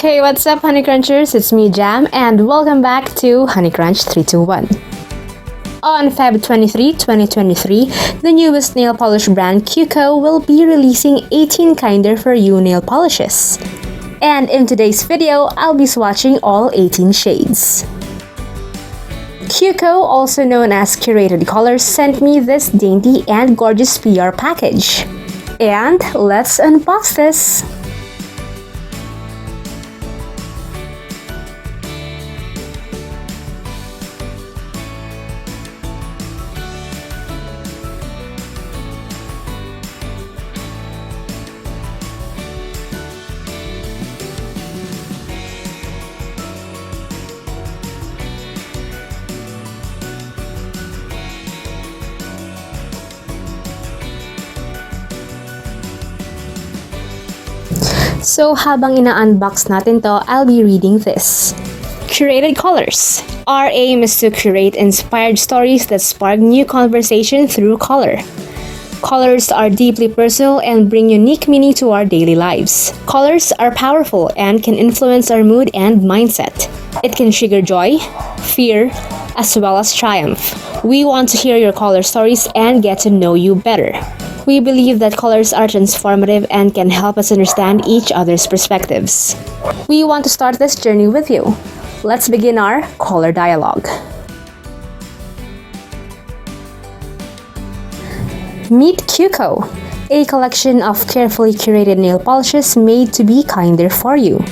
Hey, what's up, honeycrunchers? It's me, Jam, and welcome back to honeycrunch321. On Feb 23, 2023, the newest nail polish brand Cùco will be releasing 18 Kinder for You nail polishes. And in today's video, I'll be swatching all 18 shades. Cùco, also known as Curated Colors, sent me this dainty and gorgeous PR package. And let's unbox this! So habang ina-unbox natin to, I'll be reading this. Curated Colors. Our aim is to curate inspired stories that spark new conversation through color. Colors are deeply personal and bring unique meaning to our daily lives. Colors are powerful and can influence our mood and mindset. It can trigger joy, fear, as well as triumph. We want to hear your color stories and get to know you better. We believe that colors are transformative and can help us understand each other's perspectives. We want to start this journey with you. Let's begin our color dialogue. Meet Cùco, a collection of carefully curated nail polishes made to be kinder for you.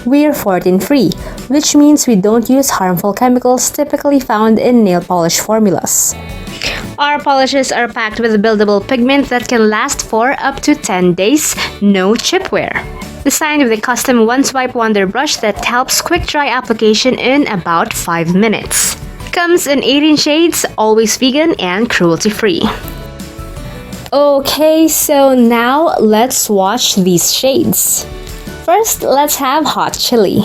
We're 14-free, which means we don't use harmful chemicals typically found in nail polish formulas. Our polishes are packed with buildable pigment that can last for up to 10 days, no chip wear. Designed with a custom one-swipe wonder brush that helps quick dry application in about 5 minutes. Comes in 18 shades, always vegan and cruelty-free. Okay, so now let's swatch these shades. First, let's have Hot Chili.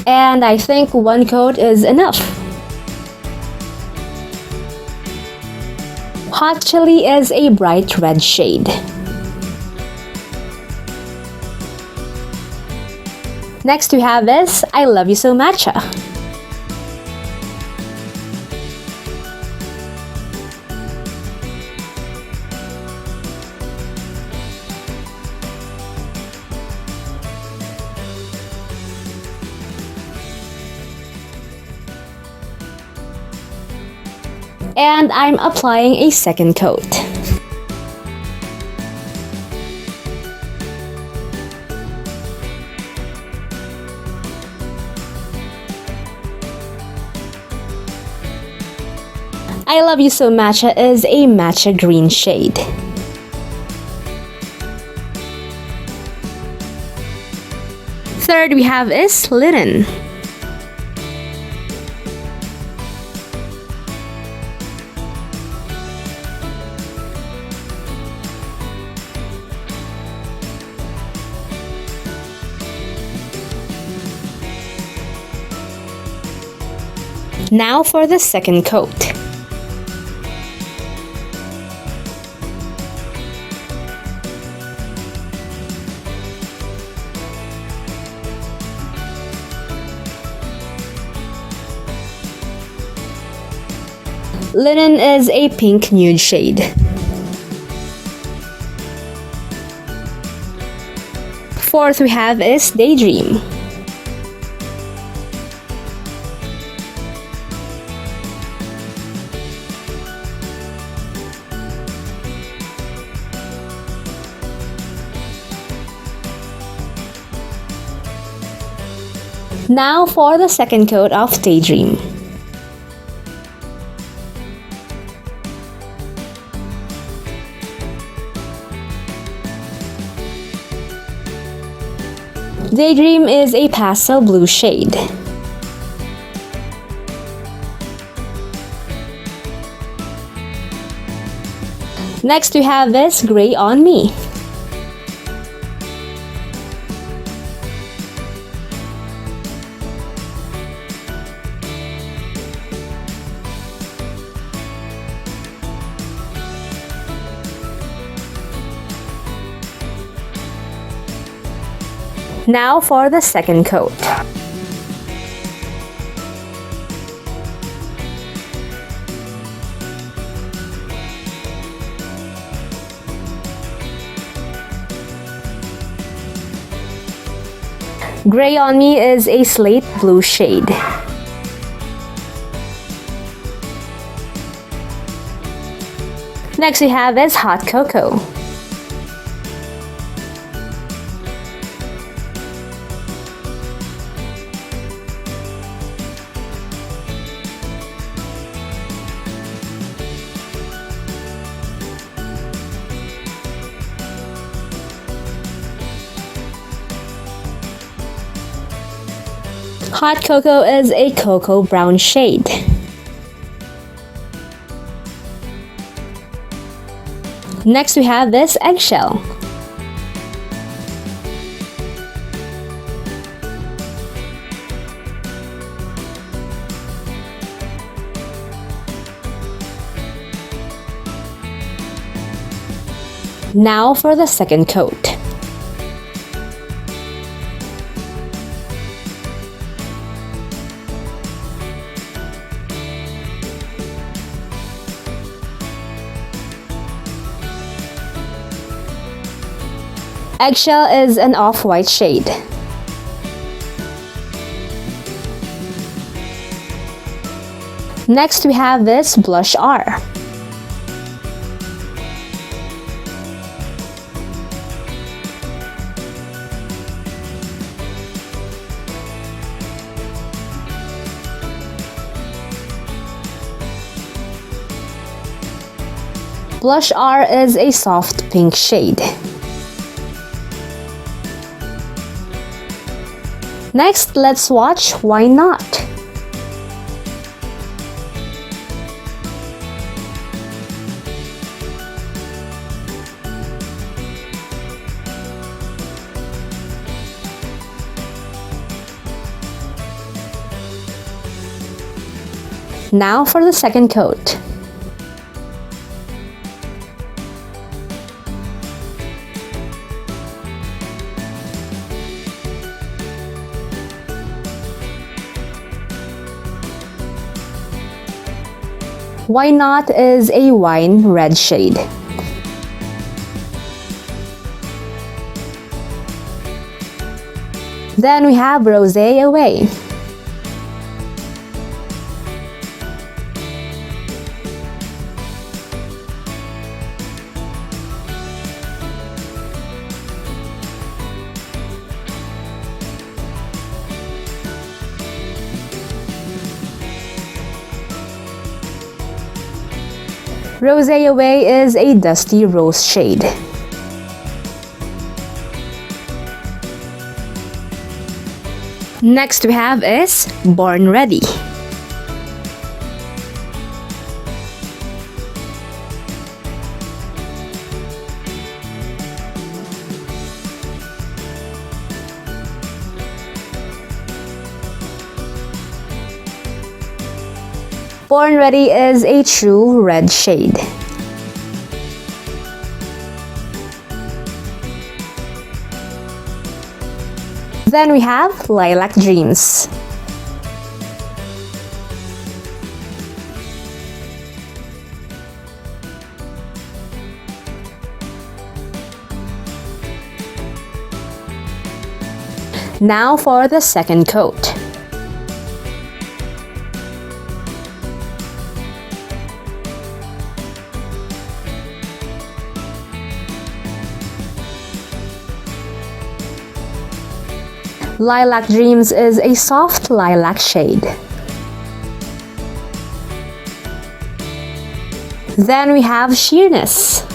And I think one coat is enough. Hot Chili is a bright red shade. Next we have is I Love You So Matcha. And I'm applying a second coat. I Love You So Matcha is a matcha green shade. Third we have is Linen. Now for the second coat. Linen is a pink nude shade. Fourth we have is Daydream. Now for the second coat of Daydream. Daydream is a pastel blue shade. Next we have this Gray on Me. Now for the second coat. Gray on Me is a slate blue shade. Next we have is Hot Cocoa. Hot Cocoa is a cocoa brown shade. Next we have this Eggshell. Now for the second coat. Eggshell is an off-white shade. Next we have this Blush R. Blush R is a soft pink shade. Next, let's swatch Why Not. Now for the second coat. Why Not is a wine red shade. Then we have Rosé Away. Rosé Away is a dusty rose shade. Next we have is Born Ready. Born Ready is a true red shade. Then we have Lilac Dreams. Now for the second coat. Lilac Dreams is a soft lilac shade. Then we have Sheerness.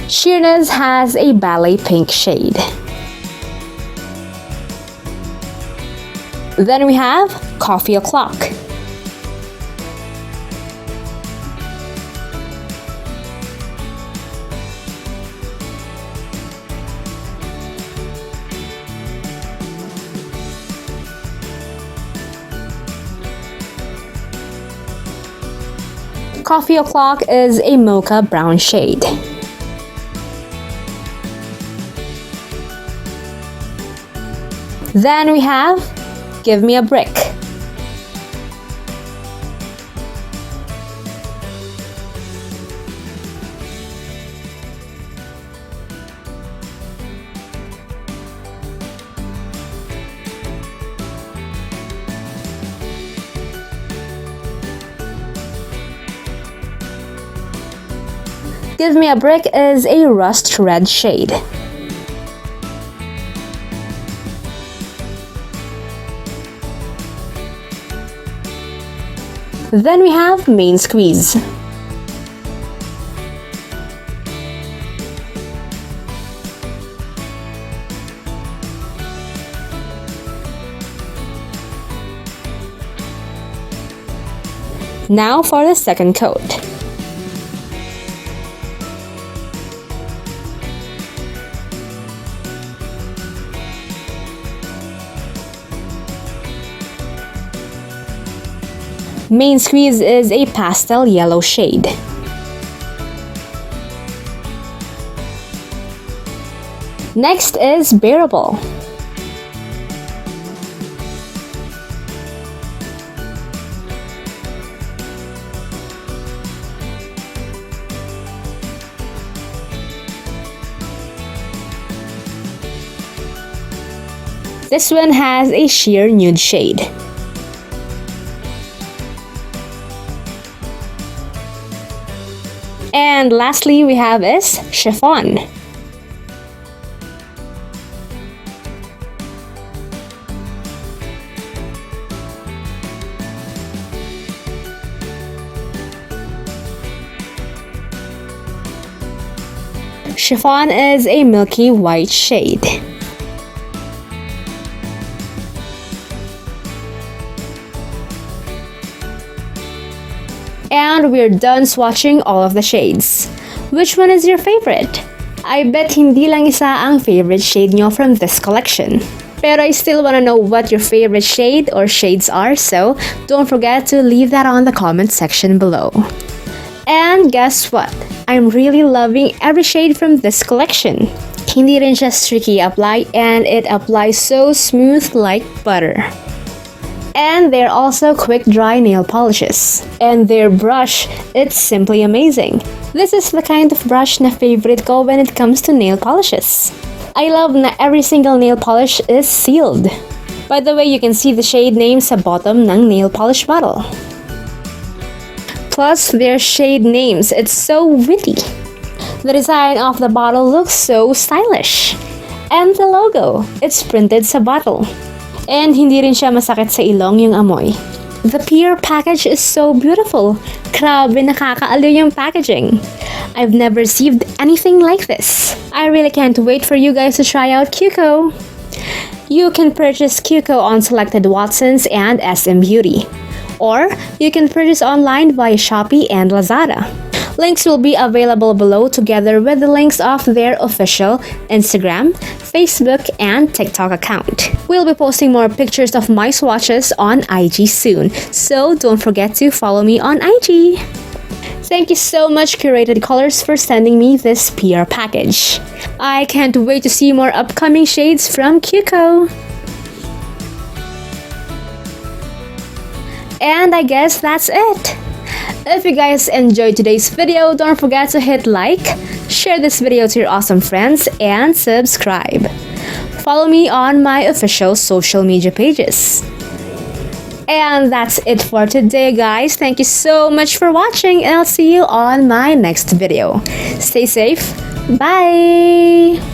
Sheerness has a ballet pink shade. Then we have Coffee O'Clock. Coffee O'Clock is a mocha brown shade. Then we have Give Me a Brick. Give Me a Brick is a rust red shade. Then we have Main Squeeze. Now for the second coat. Main Squeeze is a pastel yellow shade. Next is Bearable. This one has a sheer nude shade. And lastly, we have is Chiffon. Chiffon is a milky white shade. And we're done swatching all of the shades. Which one is your favorite? I bet hindi lang isa ang favorite shade nyo from this collection. Pero I still wanna know what your favorite shade or shades are, so don't forget to leave that on the comment section below. And guess what? I'm really loving every shade from this collection. Hindi rin siya streaky apply and it applies so smooth like butter. And they're also quick dry nail polishes. And their brush, it's simply amazing. This is the kind of brush na favorite ko when it comes to nail polishes. I love na every single nail polish is sealed. By the way, you can see the shade name sa bottom ng nail polish bottle. Plus, their shade names, it's so witty. The design of the bottle looks so stylish. And the logo, it's printed sa bottle. And hindi rin siya masakit sa ilong yung amoy. The PR package is so beautiful. Grabe, nakakaaliw yung packaging. I've never received anything like this. I really can't wait for you guys to try out cùco. You can purchase cùco on selected Watsons and SM Beauty. Or you can purchase online via Shopee and Lazada. Links will be available below together with the links of their official Instagram, Facebook, and TikTok account. We'll be posting more pictures of my swatches on IG soon, so don't forget to follow me on IG. Thank you so much, Curated Colors, for sending me this PR package. I can't wait to see more upcoming shades from cùco. And I guess that's it. If you guys enjoyed today's video, don't forget to hit like, share this video to your awesome friends, and subscribe. Follow me on my official social media pages. And that's it for today, guys. Thank you so much for watching, and I'll see you on my next video. Stay safe. Bye!